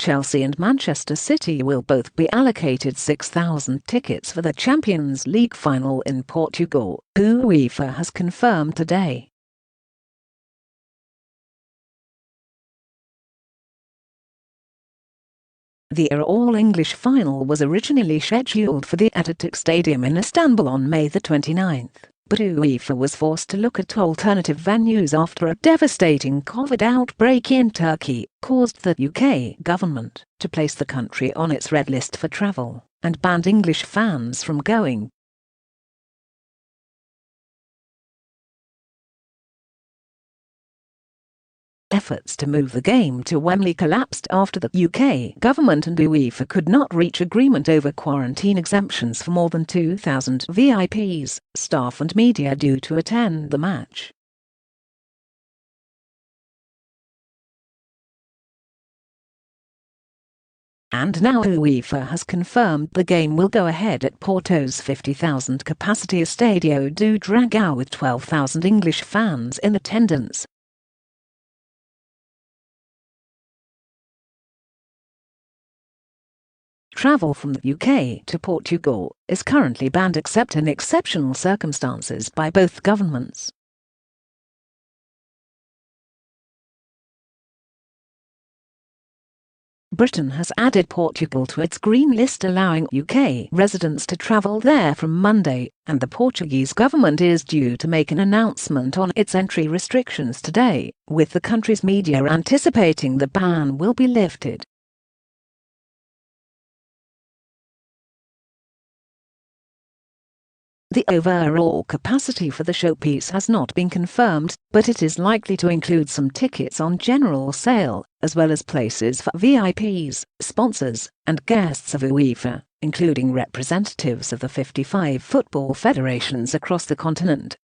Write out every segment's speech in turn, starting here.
Chelsea and Manchester City will both be allocated 6,000 tickets for the Champions League final in Portugal, UEFA has confirmed today. The all-English final was originally scheduled for the Ataturk Stadium in Istanbul on May the 29th, but UEFA was forced to look at alternative venues after a devastating COVID outbreak in Turkey caused the UK government to place the country on its red list for travel and banned English fans from going. Efforts to move the game to Wembley collapsed after the UK government and UEFA could not reach agreement over quarantine exemptions for more than 2,000 VIPs, staff and media due to attend the match. And now UEFA has confirmed the game will go ahead at Porto's 50,000 capacity Estadio do Dragao with 12,000 English fans in attendance. Travel from the UK to Portugal is currently banned except in exceptional circumstances by both governments. Britain has added Portugal to its green list, allowing UK residents to travel there from Monday, and the Portuguese government is due to make an announcement on its entry restrictions today, with the country's media anticipating the ban will be lifted. The overall capacity for the showpiece has not been confirmed, but it is likely to include some tickets on general sale, as well as places for VIPs, sponsors, and guests of UEFA, including representatives of the 55 football federations across the continent.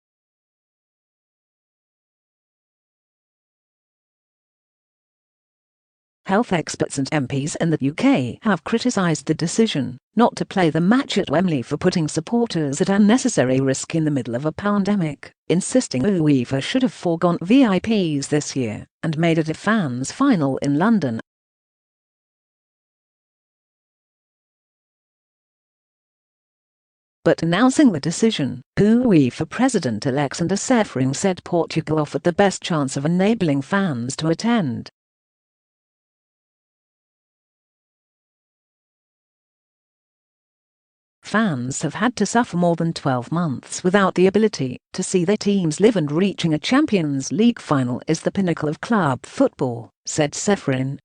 Health experts and MPs in the UK have criticised the decision not to play the match at Wembley for putting supporters at unnecessary risk in the middle of a pandemic, insisting UEFA should have foregone VIPs this year and made it a fans' final in London. But announcing the decision, UEFA President-elect Seferin said Portugal offered the best chance of enabling fans to attend. Fans have had to suffer more than 12 months without the ability to see their teams live, and reaching a Champions League final is the pinnacle of club football, said Seferin.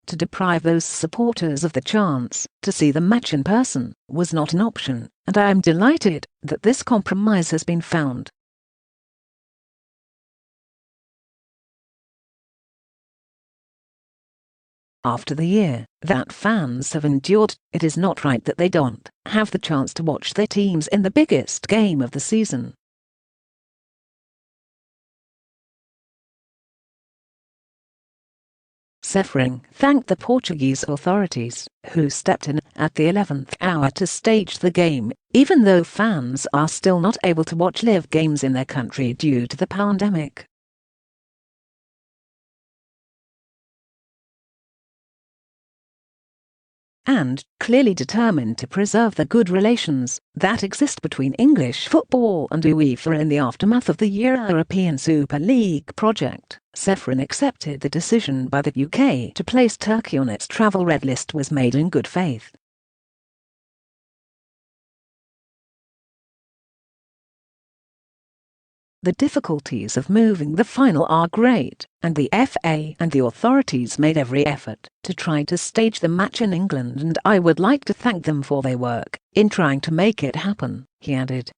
To deprive those supporters of the chance to see the match in person was not an option, and I am delighted that this compromise has been found. After the year that fans have endured, it is not right that they don't have the chance to watch their teams in the biggest game of the season. Seferin thanked the Portuguese authorities, who stepped in at the 11th hour to stage the game, even though fans are still not able to watch live games in their country due to the pandemic. And clearly determined to preserve the good relations that exist between English football and UEFA in the aftermath of the European Super League project, Seferin accepted the decision by the UK to place Turkey on its travel red list was made in good faith. The difficulties of moving the final are great, and the FA and the authorities made every effort to try to stage the match in England, and I would like to thank them for their work in trying to make it happen, he added.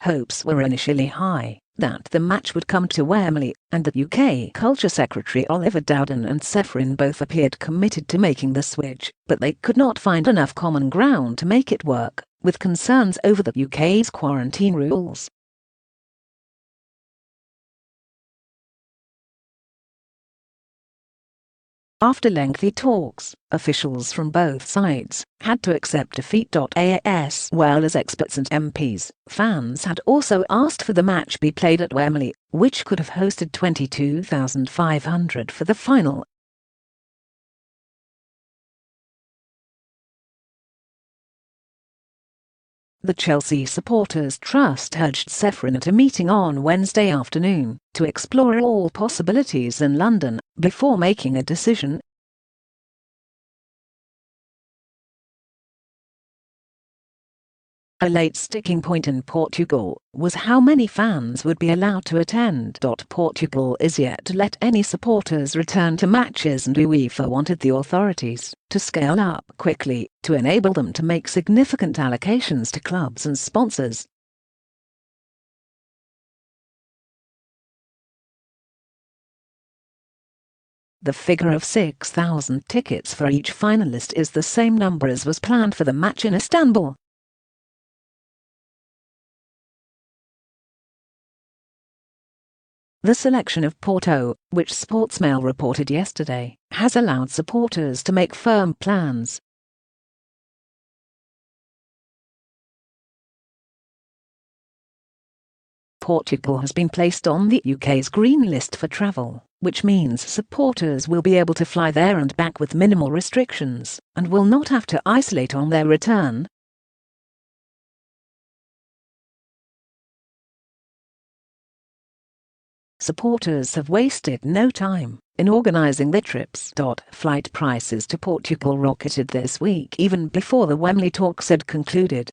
Hopes were initially high that the match would come to Wembley, and the UK Culture Secretary Oliver Dowden and Seferin both appeared committed to making the switch, but they could not find enough common ground to make it work, with concerns over the UK's quarantine rules. After lengthy talks, officials from both sides had to accept defeat. As well as experts and MPs, fans had also asked for the match be played at Wembley, which could have hosted 22,500 for the final. The Chelsea Supporters Trust urged Seferin at a meeting on Wednesday afternoon to explore all possibilities in London before making a decision. A late sticking point in Portugal was how many fans would be allowed to attend. Portugal is yet to let any supporters return to matches, and UEFA wanted the authorities to scale up quickly to enable them to make significant allocations to clubs and sponsors. The figure of 6,000 tickets for each finalist is the same number as was planned for the match in Istanbul. The selection of Porto, which Sportsmail reported yesterday, has allowed supporters to make firm plans. Portugal has been placed on the UK's green list for travel, which means supporters will be able to fly there and back with minimal restrictions, and will not have to isolate on their return. Supporters have wasted no time in organising their trips. Flight prices to Portugal rocketed this week even before the Wembley talks had concluded.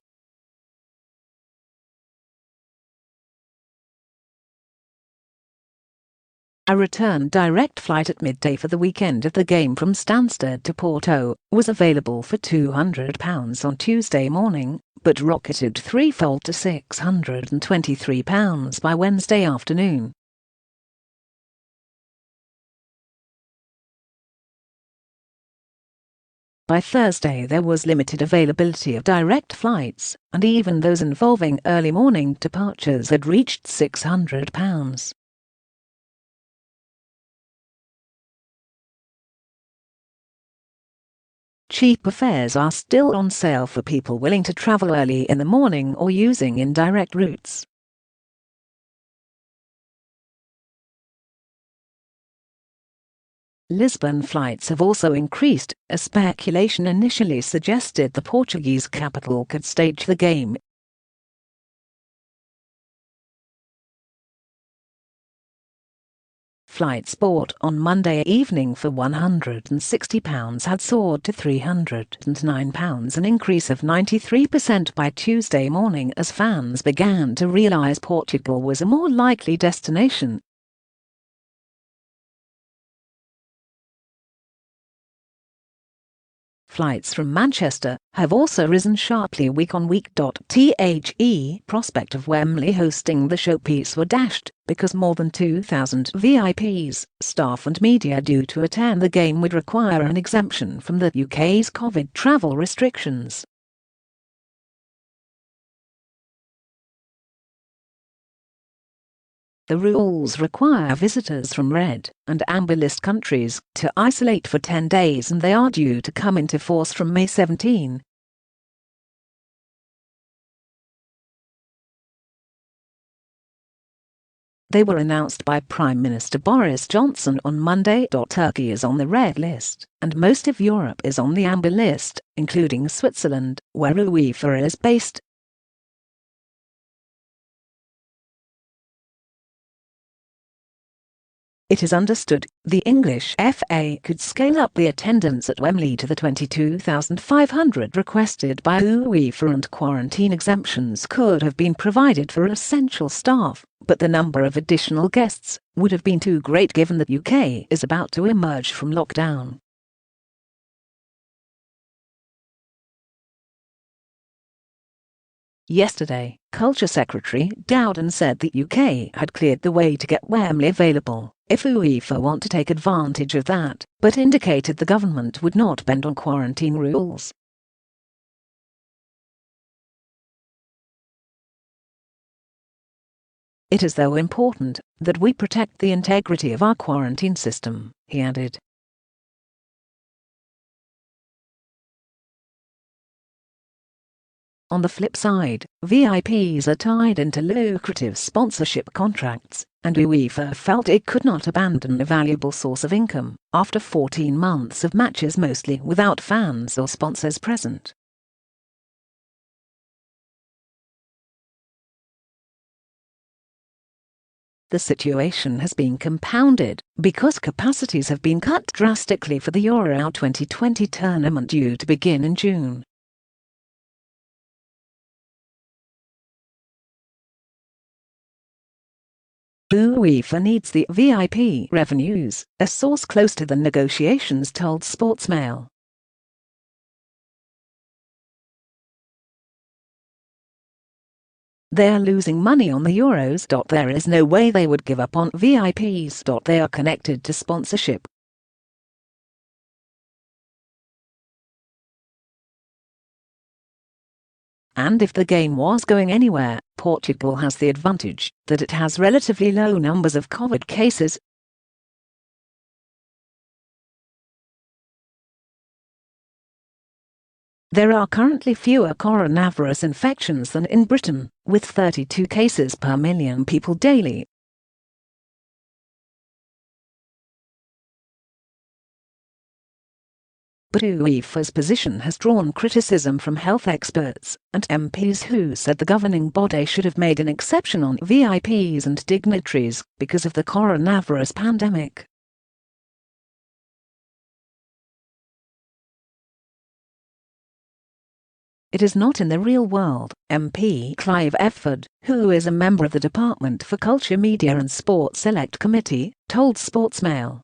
A return direct flight at midday for the weekend of the game from Stansted to Porto was available for £200 on Tuesday morning, but rocketed threefold to £623 by Wednesday afternoon. By Thursday there was limited availability of direct flights, and even those involving early morning departures had reached £600. Cheaper fares are still on sale for people willing to travel early in the morning or using indirect routes. Lisbon flights have also increased, as speculation initially suggested the Portuguese capital could stage the game. Flights bought on Monday evening for £160 had soared to £309, an increase of 93% by Tuesday morning as fans began to realise Portugal was a more likely destination. Flights from Manchester have also risen sharply week on week. The prospect of Wembley hosting the showpiece were dashed because more than 2,000 VIPs, staff and media due to attend the game would require an exemption from the UK's COVID travel restrictions. The rules require visitors from red and amber list countries to isolate for 10 days, and they are due to come into force from May 17. They were announced by Prime Minister Boris Johnson on Monday. Turkey is on the red list, and most of Europe is on the amber list, including Switzerland, where UEFA is based. It is understood the English FA could scale up the attendance at Wembley to the 22,500 requested by UEFA, and quarantine exemptions could have been provided for essential staff, but the number of additional guests would have been too great given that UK is about to emerge from lockdown. Yesterday, Culture Secretary Dowden said the UK had cleared the way to get Wembley available if UEFA want to take advantage of that, but indicated the government would not bend on quarantine rules. It is though important that we protect the integrity of our quarantine system, he added. On the flip side, VIPs are tied into lucrative sponsorship contracts, and UEFA felt it could not abandon a valuable source of income after 14 months of matches mostly without fans or sponsors present. The situation has been compounded because capacities have been cut drastically for the Euro 2020 tournament due to begin in June. UEFA needs the VIP revenues, a source close to the negotiations told Sportsmail. They are losing money on the Euros. There is no way they would give up on VIPs. They are connected to sponsorship. And if the game was going anywhere, Portugal has the advantage that it has relatively low numbers of COVID cases. There are currently fewer coronavirus infections than in Britain, with 32 cases per million people daily. But UEFA's position has drawn criticism from health experts and MPs who said the governing body should have made an exception on VIPs and dignitaries because of the coronavirus pandemic. It is not in the real world, MP Clive Efford, who is a member of the Department for Culture, Media and Sport Select Committee, told Sportsmail.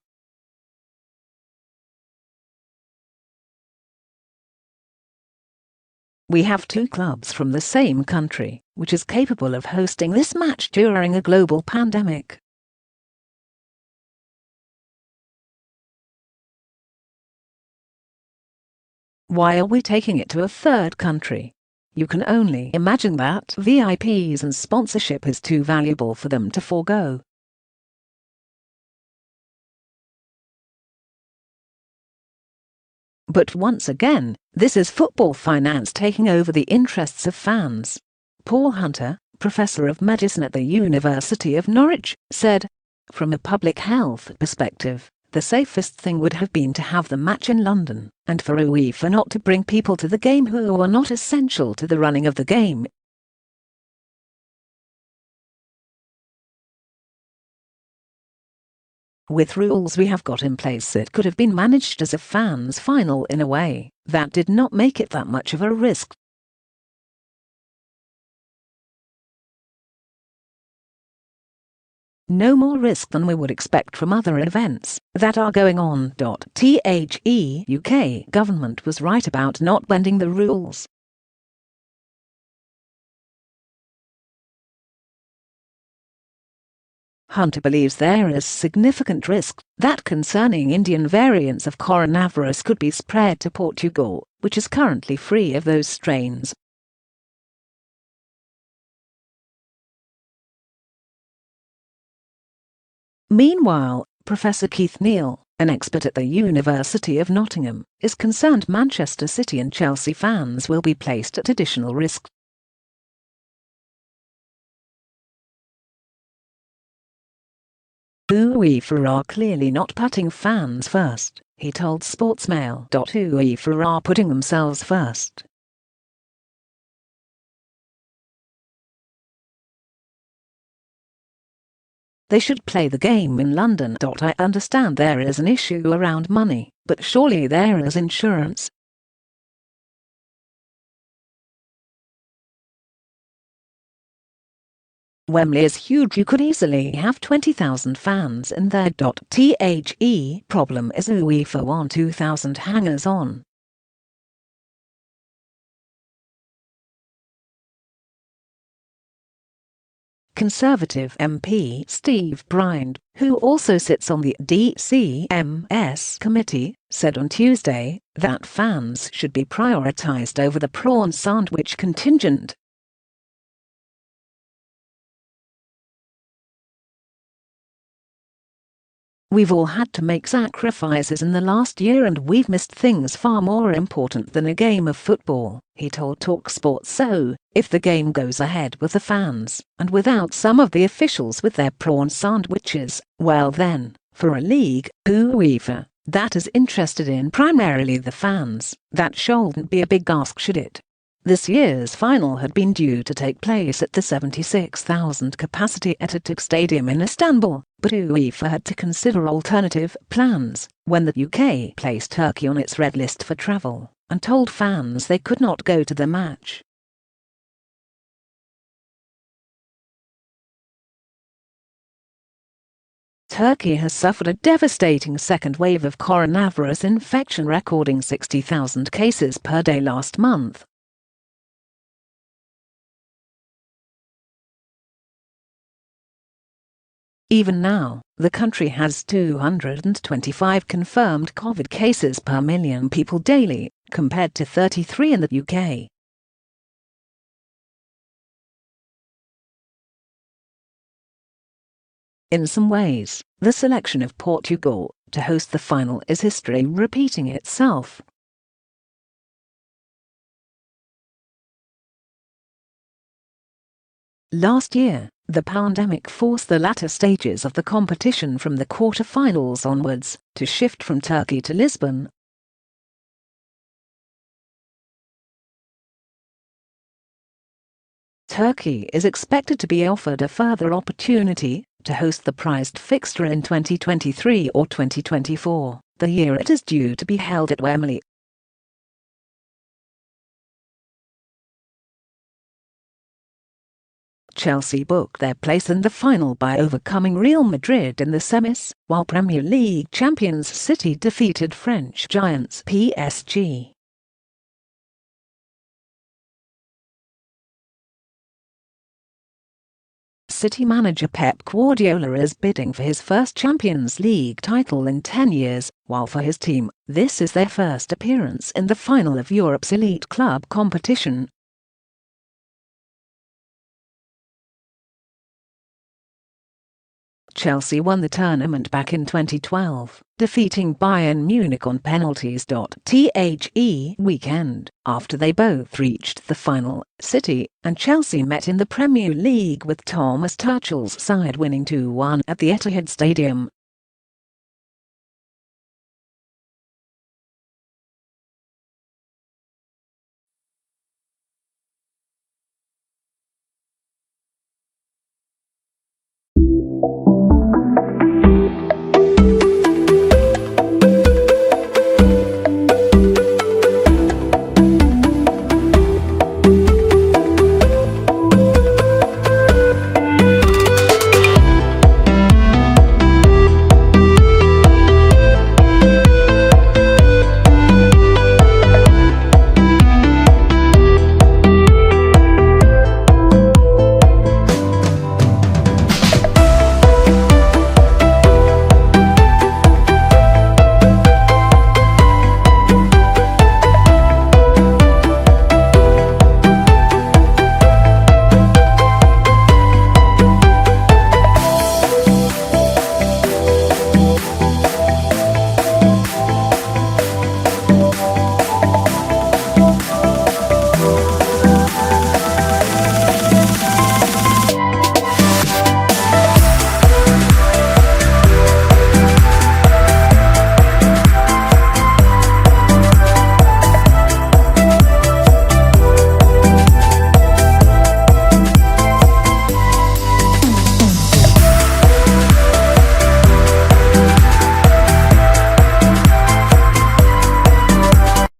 We have two clubs from the same country, which is capable of hosting this match during a global pandemic. Why are we taking it to a third country? You can only imagine that VIPs and sponsorship is too valuable for them to forego. But once again, this is football finance taking over the interests of fans. Paul Hunter, professor of medicine at the University of Norwich, said, "From a public health perspective, the safest thing would have been to have the match in London, and for UEFA not to bring people to the game who are not essential to the running of the game." With rules we have got in place, it could have been managed as a fans' final in a way that did not make it that much of a risk. No more risk than we would expect from other events that are going on. The UK government was right about not bending the rules. Hunter believes there is significant risk that concerning Indian variants of coronavirus could be spread to Portugal, which is currently free of those strains. Meanwhile, Professor Keith Neal, an expert at the University of Nottingham, is concerned Manchester City and Chelsea fans will be placed at additional risk. UEFA are clearly not putting fans first, he told Sportsmail. UEFA are putting themselves first. They should play the game in London. I understand there is an issue around money, but surely there is insurance. Wembley is huge, you could easily have 20,000 fans in there. The problem is UEFA want 2,000 hangers-on. Conservative MP Steve Bryand, who also sits on the DCMS committee, said on Tuesday that fans should be prioritised over the prawn sandwich contingent. "We've all had to make sacrifices in the last year and we've missed things far more important than a game of football," he told talkSPORT. "So, if the game goes ahead with the fans, and without some of the officials with their prawn sandwiches, well then, for a league, UEFA, that is interested in primarily the fans, that shouldn't be a big ask, should it?" This year's final had been due to take place at the 76,000 capacity Ataturk Stadium in Istanbul, but UEFA had to consider alternative plans when the UK placed Turkey on its red list for travel and told fans they could not go to the match. Turkey has suffered a devastating second wave of coronavirus infection, recording 60,000 cases per day last month. Even now, the country has 225 confirmed COVID cases per million people daily, compared to 33 in the UK. In some ways, the selection of Portugal to host the final is history repeating itself. Last year, the pandemic forced the latter stages of the competition from the quarter-finals onwards to shift from Turkey to Lisbon. Turkey is expected to be offered a further opportunity to host the prized fixture in 2023 or 2024, the year it is due to be held at Wembley. Chelsea booked their place in the final by overcoming Real Madrid in the semis, while Premier League champions City defeated French giants PSG. City manager Pep Guardiola is bidding for his first Champions League title in 10 years, while for his team, this is their first appearance in the final of Europe's elite club competition. Chelsea won the tournament back in 2012, defeating Bayern Munich on penalties. The weekend after they both reached the final, City and Chelsea met in the Premier League, with Thomas Tuchel's side winning 2-1 at the Etihad Stadium.